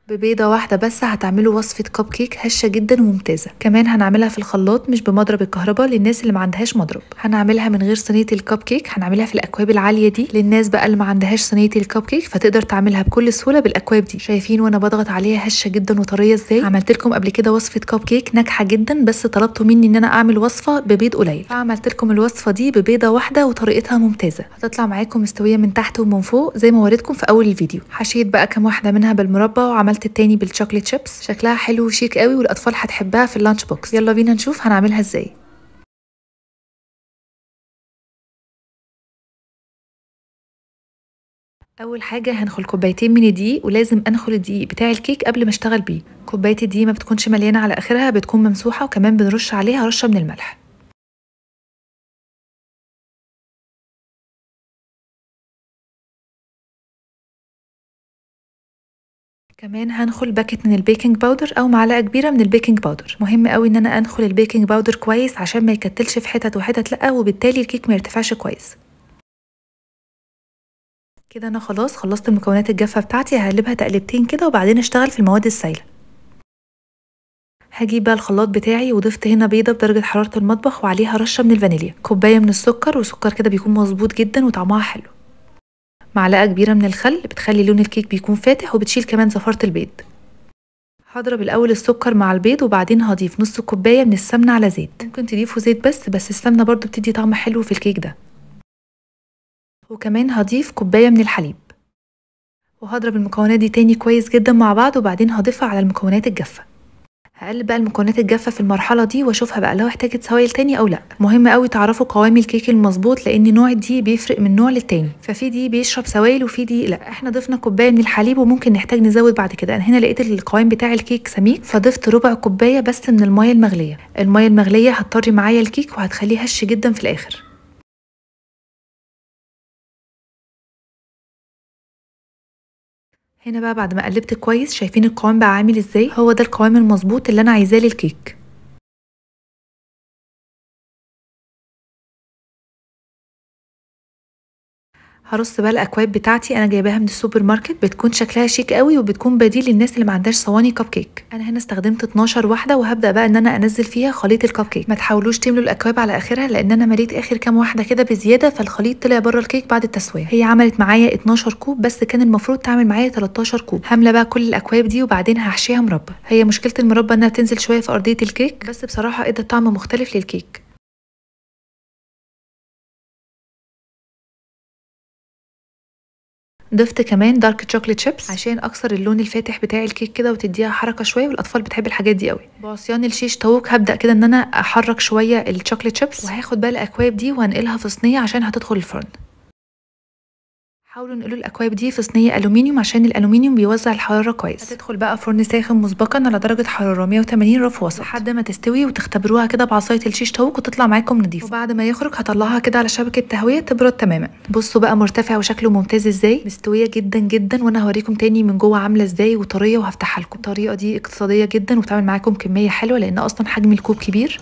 ببيضة واحدة بس هتعملوا وصفة كب كيك هشة جدا وممتازة. كمان هنعملها في الخلاط مش بمضرب الكهرباء للناس اللي ما عندهاش مضرب. هنعملها من غير صينية الكب كيك، هنعملها في الأكواب العالية دي للناس بقى اللي ما عندهاش صينية الكب كيك، فتقدر تعملها بكل سهولة بالأكواب دي. شايفين وانا بضغط عليها هشة جدا وطرية ازاي؟ عملت لكم قبل كده وصفة كب كيك ناجحة جدا، بس طلبتوا مني ان انا اعمل وصفة ببيض قليل، فعملت لكم الوصفة دي ببيضة واحدة وطريقتها ممتازة، هتطلع معاكم مستوية من تحت ومن فوق زي ما وريتكم في اول الفيديو. حشيت بقى كام واحدة منها بالمربى وعملت التاني بالشوكليت شيبس، شكلها حلو وشيك قوي والاطفال هتحبها في اللانش بوكس. يلا بينا نشوف هنعملها ازاي. اول حاجه هنخل كوبايتين من الدقيق، ولازم انخل الدقيق بتاع الكيك قبل ما اشتغل بيه. كوبايه الدقيق ما بتكونش مليانه على اخرها، بتكون ممسوحه، وكمان بنرش عليها رشه من الملح. كمان هنخل باكت من البيكنج باودر او معلقه كبيره من البيكنج باودر. مهم قوي ان انا انخل البيكنج باودر كويس عشان ما يكتلش في حتت وحتت لا، وبالتالي الكيك ما يرتفعش كويس. كده انا خلاص خلصت المكونات الجافه بتاعتي، هقلبها تقلبتين كده وبعدين اشتغل في المواد السائله. هجيب بقى الخلاط بتاعي وضفت هنا بيضه بدرجه حراره المطبخ وعليها رشه من الفانيليا، كوبايه من السكر، وسكر كده بيكون مظبوط جدا وطعمها حلو. معلقه كبيره من الخل بتخلي لون الكيك بيكون فاتح وبتشيل كمان زفاره البيض. هضرب الاول السكر مع البيض وبعدين هضيف نص كوبايه من السمنه على زيت. ممكن تضيفوا زيت بس السمنه برضو بتدي طعم حلو في الكيك ده. وكمان هضيف كوبايه من الحليب، وهضرب المكونات دي تاني كويس جدا مع بعض وبعدين هضيفها على المكونات الجافه. هقلب بقى المكونات الجافه في المرحله دي واشوفها بقى لو احتاجت سوائل تاني او لا. مهم قوي تعرفوا قوام الكيك المظبوط لان نوع دي بيفرق من نوع للتاني، ففي دي بيشرب سوائل وفي دي لا. احنا ضفنا كوبايه من الحليب وممكن نحتاج نزود بعد كده. انا هنا لقيت القوام بتاع الكيك سميك فضفت ربع كوبايه بس من الميه المغليه. الميه المغليه هتطري معايا الكيك وهتخليه هش جدا في الاخر. هنا بقى بعد ما قلبت كويس شايفين القوام بقى عامل ازاي؟ هو ده القوام المظبوط اللي انا عايزاه للكيك. هرص بقى الاكواب بتاعتي، انا جايباها من السوبر ماركت، بتكون شكلها شيك قوي وبتكون بديل للناس اللي ما عندهاش صواني كب كيك. انا هنا استخدمت 12 واحده وهبدا بقى ان انا انزل فيها خليط الكب كيك. ما تحاولوش تملوا الاكواب على اخرها لان انا مليت اخر كام واحده كده بزياده فالخليط طلع بره الكيك بعد التسويه. هي عملت معايا 12 كوب بس كان المفروض تعمل معايا 13 كوب. هملى بقى كل الاكواب دي وبعدين هحشيها مربى. هي مشكله المربى انها بتنزل شويه في ارضيه الكيك، بس بصراحه ادت طعم مختلف للكيك. ضفت كمان دارك شوكليت شيبس عشان اكسر اللون الفاتح بتاع الكيك كده وتديها حركه شويه، والاطفال بتحب الحاجات دي قوي. بعصيان الشيش طاووق هبدا كده ان انا احرك شويه الشوكليت شيبس، وهاخد بقى الاكواب دي وهنقلها في صينيه عشان هتدخل الفرن. حاولوا نقلوا الاكواب دي في صينيه الومنيوم عشان الالومنيوم بيوزع الحراره كويس. هتدخل بقى فرن ساخن مسبقا على درجه حراره 180 رف وسط لحد ما تستوي، وتختبروها كده بعصايه الشيش طاووق وتطلع معاكم نضيفه. وبعد ما يخرج هطلعها كده على شبكه تهويه تبرد تماما. بصوا بقى مرتفع وشكله ممتاز ازاي، مستويه جدا جدا، وانا هوريكم تاني من جوه عامله ازاي وطريه وهفتحها لكم. الطريقه دي اقتصاديه جدا وبتعمل معاكم كميه حلوه لان اصلا حجم الكوب كبير.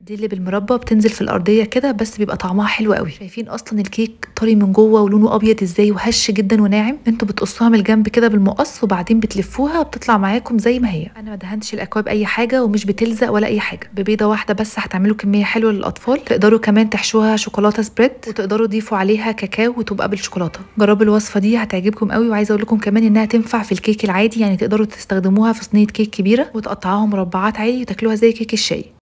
دي اللي بالمربى بتنزل في الارضيه كده بس بيبقى طعمها حلو قوي. شايفين اصلا الكيك طري من جوه ولونه ابيض ازاي وهش جدا وناعم. انتوا بتقصوها من الجنب كده بالمقص وبعدين بتلفوها بتطلع معاكم زي ما هي. انا ما دهنتش الاكواب اي حاجه ومش بتلزق ولا اي حاجه. ببيضه واحده بس هتعملوا كميه حلوه للاطفال. تقدروا كمان تحشوها شوكولاته سبريد وتقدروا تضيفوا عليها كاكاو وتبقى بالشوكولاته. جربوا الوصفه دي هتعجبكم قوي، وعايزه اقول لكم كمان انها تنفع في الكيك العادي، يعني تقدروا تستخدموها في صينيه كيك كبيره وتقطعوها مربعات عادي وتاكلوها زي كيك الشاي.